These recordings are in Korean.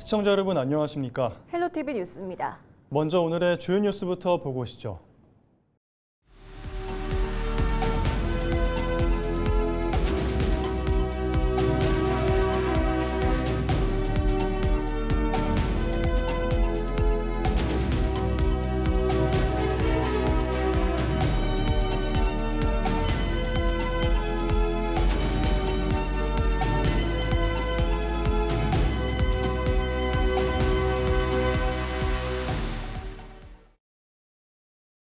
시청자 여러분 안녕하십니까? 헬로티비 뉴스입니다. 먼저 오늘의 주요 뉴스부터 보고 오시죠.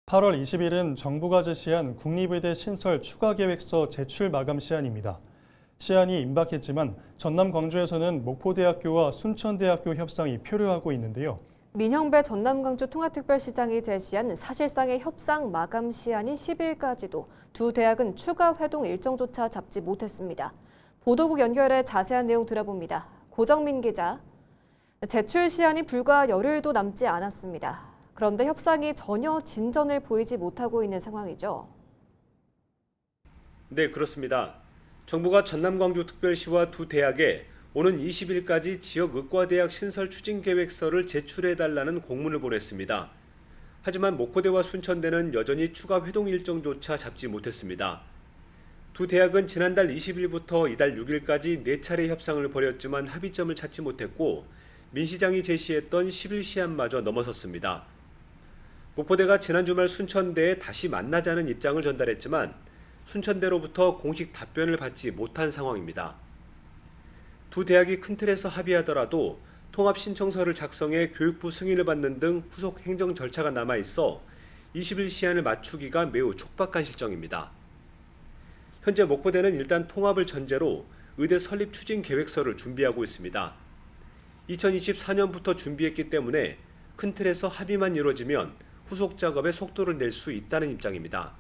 (8월 20일은) 정부가 제시한 국립의대 신설 추가 계획서 제출 마감 시한입니다. 시한이 임박했지만 전남 광주에서는 목포대학교와 순천대학교 협상이 표류하고 있는데요. 민형배 전남 광주 통합특별시장이 제시한 사실상의 협상 마감 시한인 10일까지도 두 대학은 추가 회동 일정조차 잡지 못했습니다. 보도국 연결해 자세한 내용 들어봅니다. 고정민 기자. 제출 시한이 불과 열흘도 남지 않았습니다. 그런데 협상이 전혀 진전을 보이지 못하고 있는 상황이죠. 네, 그렇습니다. 정부가 전남 광주특별시와 두 대학에 오는 20일까지 지역 의과대학 신설 추진 계획서를 제출해달라는 공문을 보냈습니다. 하지만 목포대와 순천대는 여전히 추가 회동 일정조차 잡지 못했습니다. 두 대학은 지난달 20일부터 이달 6일까지 4차례 협상을 벌였지만 합의점을 찾지 못했고 민 시장이 제시했던 10일 시한마저 넘어섰습니다. 목포대가 지난 주말 순천대에 다시 만나자는 입장을 전달했지만 순천대로부터 공식 답변을 받지 못한 상황입니다. 두 대학이 큰 틀에서 합의하더라도 통합 신청서를 작성해 교육부 승인을 받는 등 후속 행정 절차가 남아있어 20일 시한을 맞추기가 매우 촉박한 실정입니다. 현재 목포대는 일단 통합을 전제로 의대 설립 추진 계획서를 준비하고 있습니다. 2024년부터 준비했기 때문에 큰 틀에서 합의만 이루어지면 후속 작업에 속도를 낼 수 있다는 입장입니다.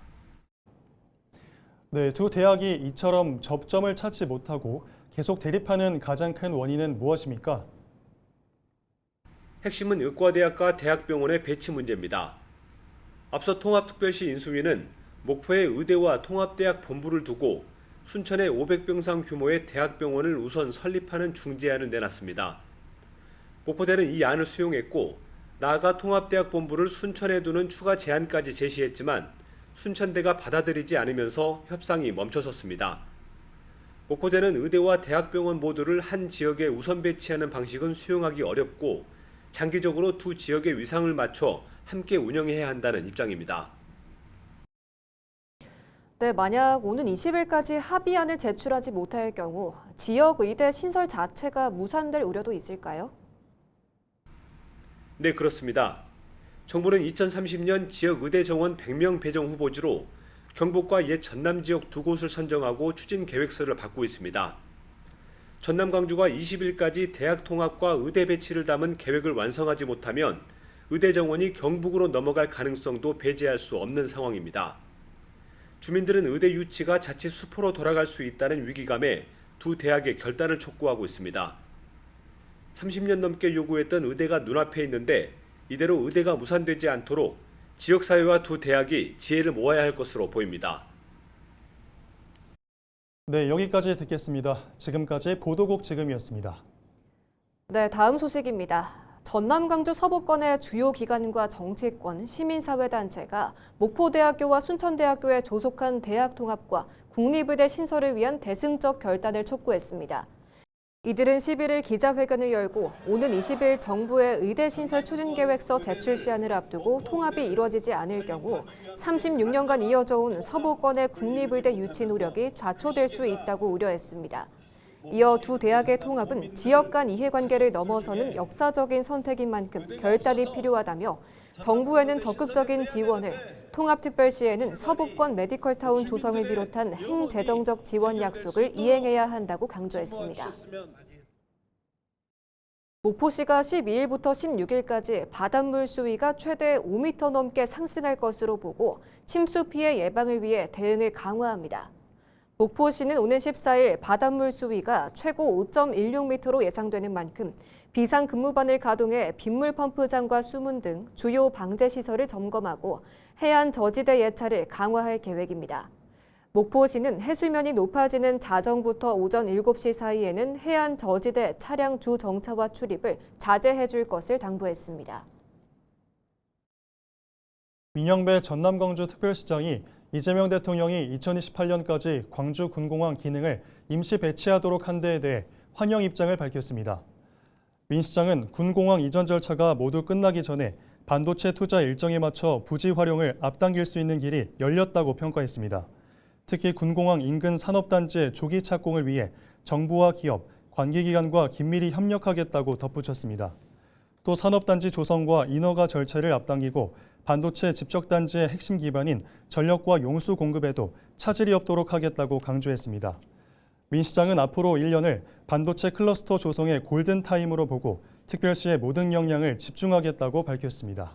네, 두 대학이 이처럼 접점을 찾지 못하고 계속 대립하는 가장 큰 원인은 무엇입니까? 핵심은 의과대학과 대학병원의 배치 문제입니다. 앞서 통합특별시 인수위는 목포에 의대와 통합대학 본부를 두고 순천에 500병상 규모의 대학병원을 우선 설립하는 중재안을 내놨습니다. 목포대는 이 안을 수용했고 나아가 통합대학 본부를 순천에 두는 추가 제안까지 제시했지만 순천대가 받아들이지 않으면서 협상이 멈춰섰습니다. 목포대는 의대와 대학병원 모두를 한 지역에 우선 배치하는 방식은 수용하기 어렵고 장기적으로 두 지역의 위상을 맞춰 함께 운영해야 한다는 입장입니다. 네, 만약 오는 20일까지 합의안을 제출하지 못할 경우 지역 의대 신설 자체가 무산될 우려도 있을까요? 네, 그렇습니다. 정부는 2030년 지역 의대 정원 100명 배정 후보지로 경북과 옛 전남 지역 두 곳을 선정하고 추진 계획서를 받고 있습니다. 전남 광주가 20일까지 대학 통합과 의대 배치를 담은 계획을 완성하지 못하면 의대 정원이 경북으로 넘어갈 가능성도 배제할 수 없는 상황입니다. 주민들은 의대 유치가 자칫 수포로 돌아갈 수 있다는 위기감에 두 대학의 결단을 촉구하고 있습니다. 30년 넘게 요구했던 의대가 눈앞에 있는데 이대로 의대가 무산되지 않도록 지역사회와 두 대학이 지혜를 모아야 할 것으로 보입니다. 네, 여기까지 듣겠습니다. 지금까지 보도국 지금이었습니다. 네, 다음 소식입니다. 전남 광주 서부권의 주요 기관과 정치권, 시민사회단체가 목포대학교와 순천대학교에 조속한 대학 통합과 국립의대 신설을 위한 대승적 결단을 촉구했습니다. 이들은 11일 기자회견을 열고 오는 20일 정부의 의대 신설 추진 계획서 제출 시한을 앞두고 통합이 이뤄지지 않을 경우 36년간 이어져 온 서부권의 국립의대 유치 노력이 좌초될 수 있다고 우려했습니다. 이어 두 대학의 통합은 지역 간 이해관계를 넘어서는 역사적인 선택인 만큼 결단이 필요하다며 정부에는 적극적인 지원을, 통합특별시에는 서부권 메디컬타운 조성을 비롯한 행재정적 지원 약속을 이행해야 한다고 강조했습니다. 목포시가 12일부터 16일까지 바닷물 수위가 최대 5m 넘게 상승할 것으로 보고 침수 피해 예방을 위해 대응을 강화합니다. 목포시는 오는 14일 바닷물 수위가 최고 5.16m로 예상되는 만큼 비상근무반을 가동해 빗물 펌프장과 수문 등 주요 방제 시설을 점검하고 해안 저지대 예찰을 강화할 계획입니다. 목포시는 해수면이 높아지는 자정부터 오전 7시 사이에는 해안 저지대 차량 주 정차와 출입을 자제해 줄 것을 당부했습니다. 민영배 전남광주특별시장이 이재명 대통령이 2028년까지 광주 군공항 기능을 임시 배치하도록 한 데에 대해 환영 입장을 밝혔습니다. 민 시장은 군공항 이전 절차가 모두 끝나기 전에 반도체 투자 일정에 맞춰 부지 활용을 앞당길 수 있는 길이 열렸다고 평가했습니다. 특히 군공항 인근 산업단지의 조기 착공을 위해 정부와 기업, 관계기관과 긴밀히 협력하겠다고 덧붙였습니다. 또 산업단지 조성과 인허가 절차를 앞당기고 반도체 집적단지의 핵심 기반인 전력과 용수 공급에도 차질이 없도록 하겠다고 강조했습니다. 민 시장은 앞으로 1년을 반도체 클러스터 조성의 골든타임으로 보고 특별시의 모든 역량을 집중하겠다고 밝혔습니다.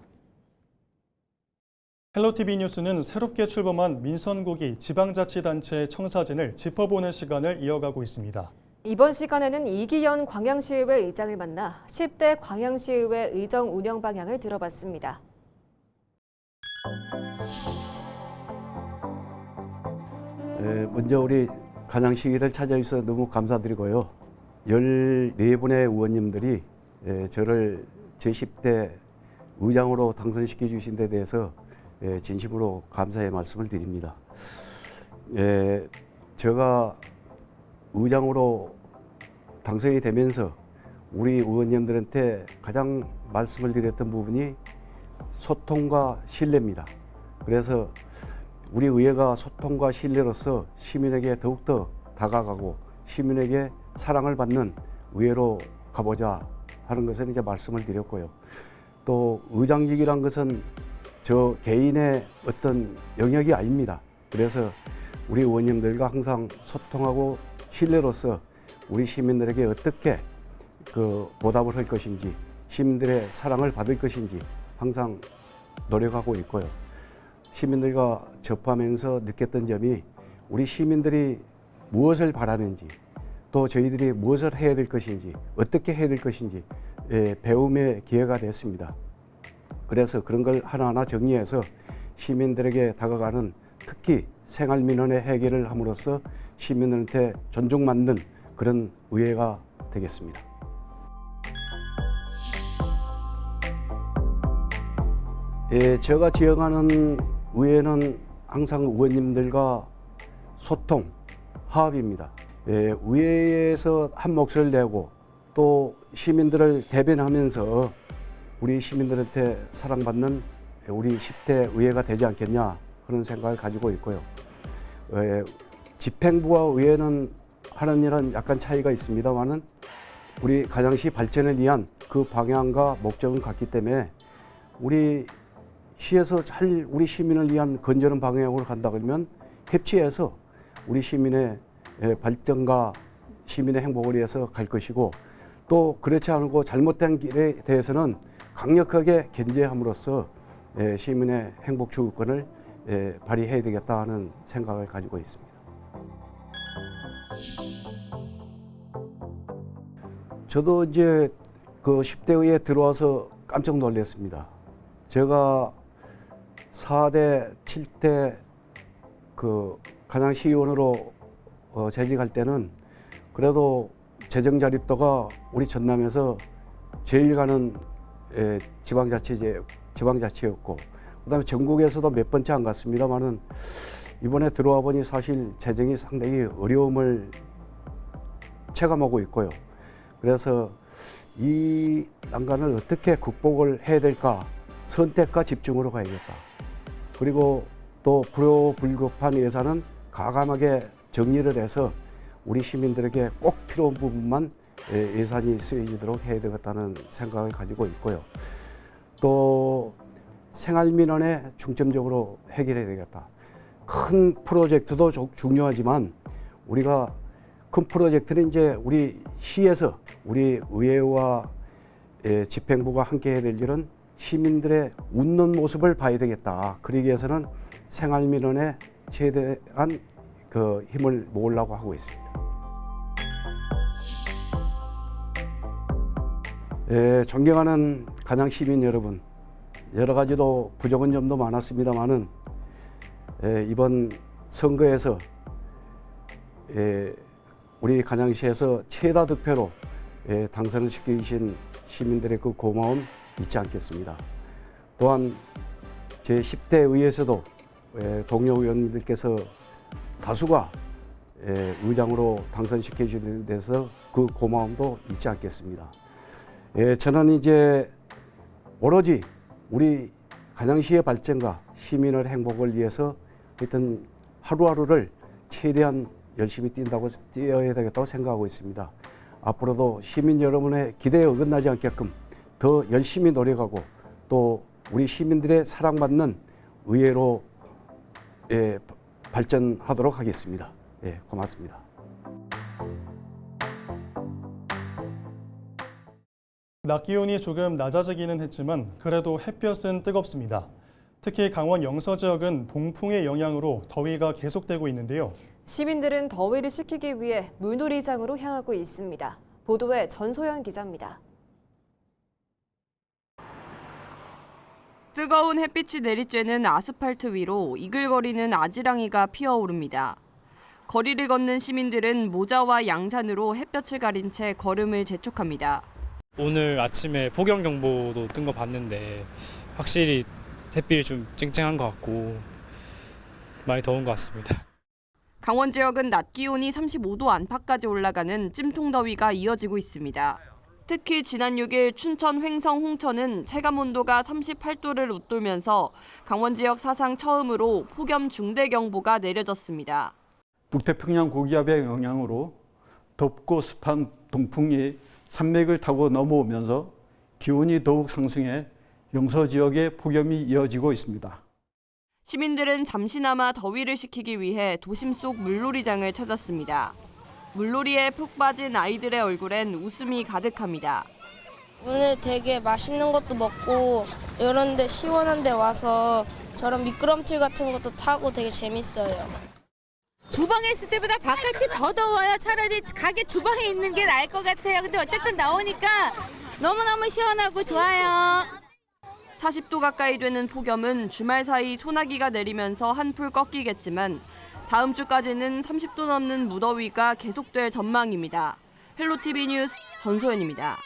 헬로티비 뉴스는 새롭게 출범한 민선국이 지방자치단체의 청사진을 짚어보는 시간을 이어가고 있습니다. 이번 시간에는 이기현 광양시의회 의장을 만나 10대 광양시의회 의정 운영 방향을 들어봤습니다. 먼저 우리 간양시의회를 찾아주셔서 너무 감사드리고요. 14분의 의원님들이 저를 제10대 의장으로 당선시켜 주신 데 대해서 진심으로 감사의 말씀을 드립니다. 제가 의장으로 당선이 되면서 우리 의원님들한테 가장 말씀을 드렸던 부분이 소통과 신뢰입니다. 그래서 우리 의회가 소통과 신뢰로서 시민에게 더욱더 다가가고 시민에게 사랑을 받는 의회로 가보자 하는 것을 이제 말씀을 드렸고요. 또 의장직이란 것은 저 개인의 어떤 영역이 아닙니다. 그래서 우리 의원님들과 항상 소통하고 신뢰로서 우리 시민들에게 어떻게 보답을 할 것인지, 시민들의 사랑을 받을 것인지 항상 노력하고 있고요. 시민들과 접하면서 느꼈던 점이 우리 시민들이 무엇을 바라는지, 또 저희들이 무엇을 해야 될 것인지, 어떻게 해야 될 것인지 배움의 기회가 됐습니다. 그래서 그런 걸 하나하나 정리해서 시민들에게 다가가는, 특히 생활민원의 해결을 함으로써 시민들한테 존중받는 그런 의회가 되겠습니다. 제가 지향하는 의회는 항상 의원님들과 소통, 화합입니다. 의회에서 한 목소리를 내고 또 시민들을 대변하면서 우리 시민들한테 사랑받는 우리 10대 의회가 되지 않겠냐 그런 생각을 가지고 있고요. 집행부와 의회는 하는 일은 약간 차이가 있습니다만은 우리 간양시 발전을 위한 그 방향과 목적은 같기 때문에 우리 시에서 잘 우리 시민을 위한 건전한 방향으로 간다 그러면 협치해서 우리 시민의 발전과 시민의 행복을 위해서 갈 것이고, 또 그렇지 않고 잘못된 길에 대해서는 강력하게 견제함으로써 시민의 행복 추구권을 발휘해야 되겠다 하는 생각을 가지고 있습니다. 저도 이제 그 10대 의회에 들어와서 깜짝 놀랐습니다. 제가 4대, 7대 그 간양시의원으로 재직할 때는 그래도 재정 자립도가 우리 전남에서 제일 가는 지방자치였고, 그다음에 전국에서도 몇 번째 안 갔습니다만은 이번에 들어와 보니 사실 재정이 상당히 어려움을 체감하고 있고요. 그래서 이 난관을 어떻게 극복을 해야 될까? 선택과 집중으로 가야겠다. 그리고 또 불효불급한 예산은 과감하게 정리를 해서 우리 시민들에게 꼭 필요한 부분만 예산이 쓰여지도록 해야 되겠다는 생각을 가지고 있고요. 또 생활민원에 중점적으로 해결해야 되겠다. 큰 프로젝트도 중요하지만 우리가 큰 프로젝트는 이제 우리 시에서 우리 의회와 집행부가 함께 해야 될 일은 시민들의 웃는 모습을 봐야 되겠다. 그러기 위해서는 생활민원에 최대한 그 힘을 모으려고 하고 있습니다. 존경하는 간양 시민 여러분, 여러 가지로 부족한 점도 많았습니다만은 이번 선거에서 우리 간양시에서 최다 득표로 당선을 시키신 시민들의 그 고마움 잊지 않겠습니다. 또한 제10대 의회에서도 동료 의원님들께서 다수가 의장으로 당선시켜 주는 데서 그 고마움도 잊지 않겠습니다. 저는 이제 오로지 우리 간양시의 발전과 시민의 행복을 위해서 하여튼 하루하루를 최대한 열심히 뛰어야 되겠다고 생각하고 있습니다. 앞으로도 시민 여러분의 기대에 어긋나지 않게끔 더 열심히 노력하고 또 우리 시민들의 사랑받는 의회로 발전하도록 하겠습니다. 고맙습니다. 낮 기온이 조금 낮아지기는 했지만 그래도 햇볕은 뜨겁습니다. 특히 강원 영서 지역은 동풍의 영향으로 더위가 계속되고 있는데요. 시민들은 더위를 식히기 위해 물놀이장으로 향하고 있습니다. 보도에 전소연 기자입니다. 뜨거운 햇빛이 내리쬐는 아스팔트 위로 이글거리는 아지랑이가 피어오릅니다. 거리를 걷는 시민들은 모자와 양산으로 햇볕을 가린 채 걸음을 재촉합니다. 오늘 아침에 폭염경보도 뜬 거 봤는데 확실히 햇빛이 좀 쨍쨍한 것 같고 많이 더운 것 같습니다. 강원 지역은 낮 기온이 35도 안팎까지 올라가는 찜통더위가 이어지고 있습니다. 특히 지난 6일 춘천 횡성 홍천은 체감온도가 38도를 웃돌면서 강원 지역 사상 처음으로 폭염 중대경보가 내려졌습니다. 북태평양 고기압의 영향으로 덥고 습한 동풍이 산맥을 타고 넘어오면서 기온이 더욱 상승해 영서 지역에 폭염이 이어지고 있습니다. 시민들은 잠시나마 더위를 식히기 위해 도심 속 물놀이장을 찾았습니다. 물놀이에 푹 빠진 아이들의 얼굴엔 웃음이 가득합니다. 오늘 되게 맛있는 것도 먹고 이런 데 시원한 데 와서 저런 미끄럼틀 같은 것도 타고 되게 재밌어요. 주방에 있을 때보다 바깥이 더 더워요. 차라리 가게 주방에 있는 게 나을 것 같아요. 근데 어쨌든 나오니까 너무너무 시원하고 좋아요. 40도 가까이 되는 폭염은 주말 사이 소나기가 내리면서 한풀 꺾이겠지만 다음 주까지는 30도 넘는 무더위가 계속될 전망입니다. 헬로티비 뉴스 전소연입니다.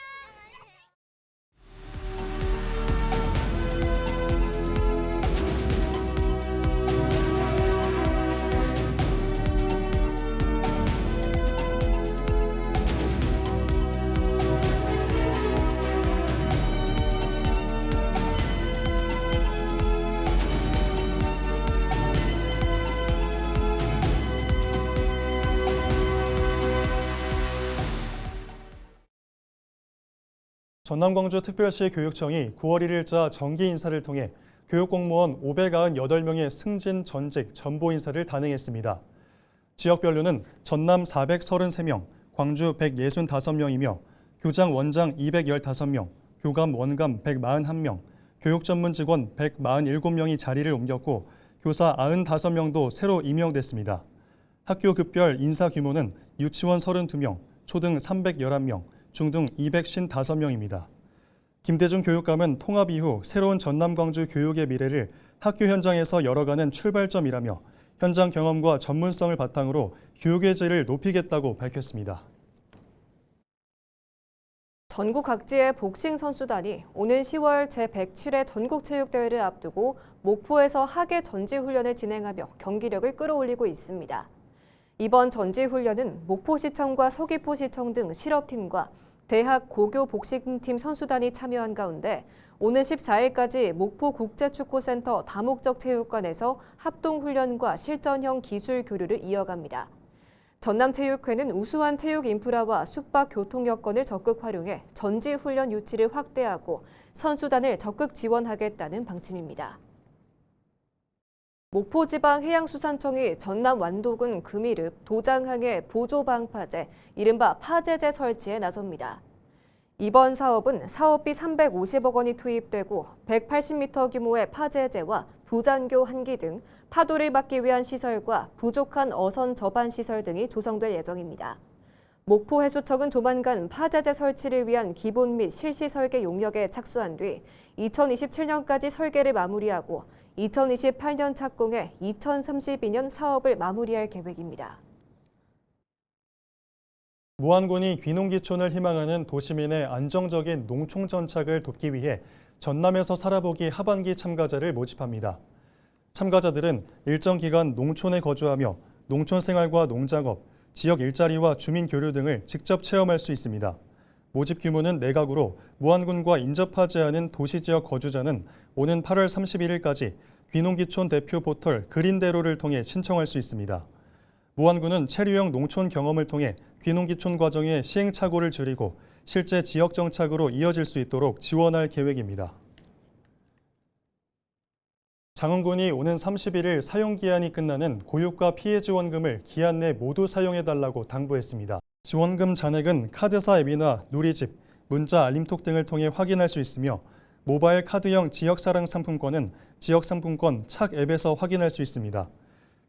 전남광주특별시 교육청이 9월 1일자 정기 인사를 통해 교육공무원 598명의 승진, 전직, 전보 인사를 단행했습니다. 지역별로는 전남 433명, 광주 165명이며 교장, 원장 215명, 교감, 원감 141명, 교육전문직원 147명이 자리를 옮겼고 교사 95명도 새로 임명됐습니다. 학교 급별 인사 규모는 유치원 32명, 초등 311명, 중등 255명입니다. 김대중 교육감은 통합 이후 새로운 전남광주 교육의 미래를 학교 현장에서 열어가는 출발점이라며 현장 경험과 전문성을 바탕으로 교육의 질을 높이겠다고 밝혔습니다. 전국 각지의 복싱 선수단이 오는 10월 제107회 전국체육대회를 앞두고 목포에서 하계 전지훈련을 진행하며 경기력을 끌어올리고 있습니다. 이번 전지훈련은 목포시청과 서귀포시청 등 실업팀과 대학 고교 복싱팀 선수단이 참여한 가운데 오는 14일까지 목포국제축구센터 다목적 체육관에서 합동훈련과 실전형 기술 교류를 이어갑니다. 전남체육회는 우수한 체육 인프라와 숙박 교통 여건을 적극 활용해 전지훈련 유치를 확대하고 선수단을 적극 지원하겠다는 방침입니다. 목포지방해양수산청이 전남 완도군 금이릅 도장항의 보조방파제, 이른바 파제제 설치에 나섭니다. 이번 사업은 사업비 350억 원이 투입되고 180m 규모의 파제제와 부잔교 한기 등 파도를 막기 위한 시설과 부족한 어선 저반 시설 등이 조성될 예정입니다. 목포해수청은 조만간 파제제 설치를 위한 기본 및 실시 설계 용역에 착수한 뒤 2027년까지 설계를 마무리하고 2028년 착공해 2032년 사업을 마무리할 계획입니다. 무안군이 귀농귀촌을 희망하는 도시민의 안정적인 농촌 정착을 돕기 위해 전남에서 살아보기 하반기 참가자를 모집합니다. 참가자들은 일정 기간 농촌에 거주하며 농촌 생활과 농작업, 지역 일자리와 주민 교류 등을 직접 체험할 수 있습니다. 모집 규모는 4가구로 무안군과 인접하지 않은 도시 지역 거주자는 오는 8월 31일까지 귀농귀촌 대표 포털 그린대로를 통해 신청할 수 있습니다. 무안군은 체류형 농촌 경험을 통해 귀농귀촌 과정의 시행착오를 줄이고 실제 지역 정착으로 이어질 수 있도록 지원할 계획입니다. 장흥군이 오는 31일 사용기한이 끝나는 고유가 피해 지원금을 기한 내 모두 사용해달라고 당부했습니다. 지원금 잔액은 카드사 앱이나 누리집, 문자 알림톡 등을 통해 확인할 수 있으며 모바일 카드형 지역사랑 상품권은 지역상품권 착 앱에서 확인할 수 있습니다.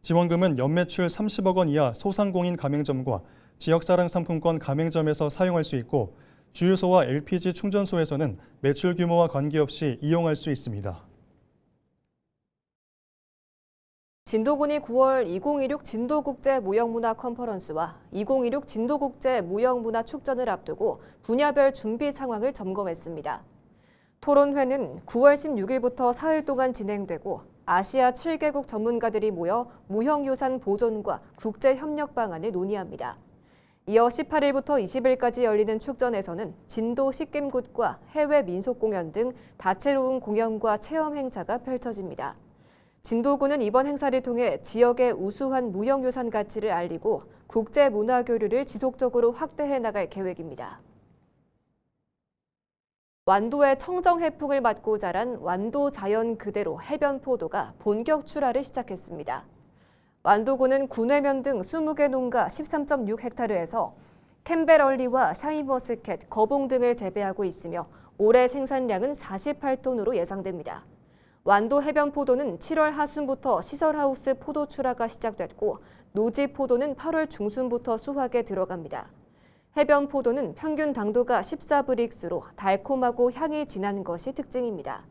지원금은 연매출 30억 원 이하 소상공인 가맹점과 지역사랑 상품권 가맹점에서 사용할 수 있고 주유소와 LPG 충전소에서는 매출 규모와 관계없이 이용할 수 있습니다. 진도군이 9월 2016 진도국제무형문화 컨퍼런스와 2016 진도국제무형문화 축전을 앞두고 분야별 준비 상황을 점검했습니다. 토론회는 9월 16일부터 사흘 동안 진행되고 아시아 7개국 전문가들이 모여 무형유산 보존과 국제협력 방안을 논의합니다. 이어 18일부터 20일까지 열리는 축전에서는 진도 식김굿과 해외 민속공연 등 다채로운 공연과 체험 행사가 펼쳐집니다. 진도군은 이번 행사를 통해 지역의 우수한 무형유산 가치를 알리고 국제 문화 교류를 지속적으로 확대해 나갈 계획입니다. 완도의 청정 해풍을 맞고 자란 완도 자연 그대로 해변 포도가 본격 출하를 시작했습니다. 완도군은 군회면 등 20개 농가 13.6헥타르에서 캠벨얼리와 샤인머스켓, 거봉 등을 재배하고 있으며 올해 생산량은 48톤으로 예상됩니다. 완도 해변 포도는 7월 하순부터 시설하우스 포도 출하가 시작됐고 노지 포도는 8월 중순부터 수확에 들어갑니다. 해변 포도는 평균 당도가 14브릭스로 달콤하고 향이 진한 것이 특징입니다.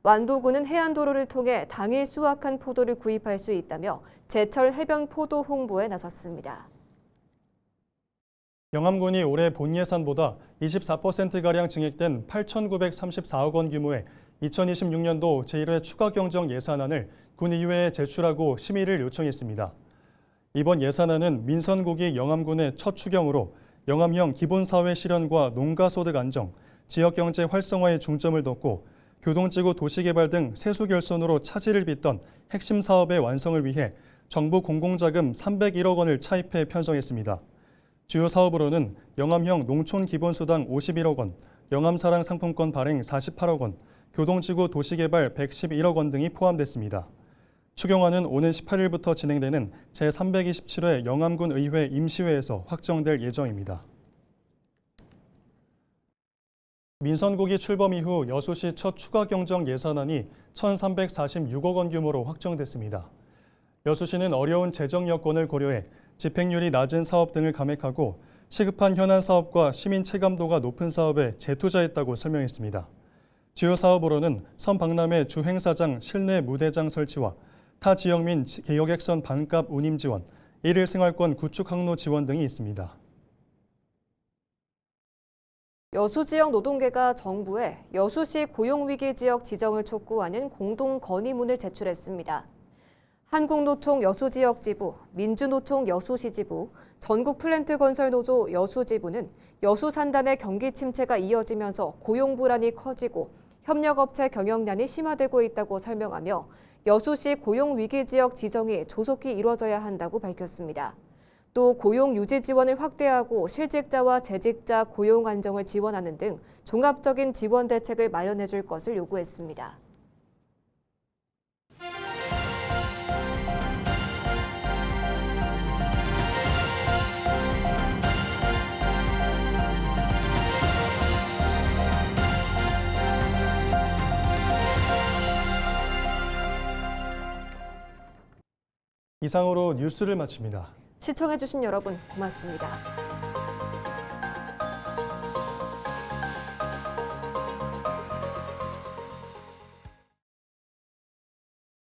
완도군은 해안도로를 통해 당일 수확한 포도를 구입할 수 있다며 제철 해변 포도 홍보에 나섰습니다. 영암군이 올해 본 예산보다 24%가량 증액된 8,934억 원 규모의 2026년도 제1회 추가 경정 예산안을 군의회에 제출하고 심의를 요청했습니다. 이번 예산안은 민선국이 영암군의 첫 추경으로 영암형 기본사회 실현과 농가소득 안정, 지역경제 활성화에 중점을 뒀고 교동지구 도시개발 등 세수 결손으로 차질을 빚던 핵심 사업의 완성을 위해 정부 공공자금 301억 원을 차입해 편성했습니다. 주요 사업으로는 영암형 농촌 기본수당 51억 원, 영암사랑 상품권 발행 48억 원, 교동지구 도시개발 111억 원 등이 포함됐습니다. 추경안은 오는 18일부터 진행되는 제327회 영암군 의회 임시회에서 확정될 예정입니다. 민선국이 출범 이후 여수시 첫 추가 경정 예산안이 1,346억 원 규모로 확정됐습니다. 여수시는 어려운 재정 여건을 고려해 집행률이 낮은 사업 등을 감액하고 시급한 현안 사업과 시민 체감도가 높은 사업에 재투자했다고 설명했습니다. 주요 사업으로는 섬박람회 주행사장 실내 무대장 설치와 타 지역민 개여객선 반값 운임 지원, 일일 생활권 구축 항로 지원 등이 있습니다. 여수 지역 노동계가 정부에 여수시 고용위기 지역 지정을 촉구하는 공동 건의문을 제출했습니다. 한국노총 여수지역지부, 민주노총 여수시지부, 전국플랜트건설노조 여수지부는 여수 산단의 경기 침체가 이어지면서 고용 불안이 커지고 협력업체 경영난이 심화되고 있다고 설명하며 여수시 고용위기지역 지정이 조속히 이뤄져야 한다고 밝혔습니다. 또 고용 유지 지원을 확대하고 실직자와 재직자 고용 안정을 지원하는 등 종합적인 지원 대책을 마련해 줄 것을 요구했습니다. 이상으로 뉴스를 마칩니다. 시청해주신 여러분 고맙습니다.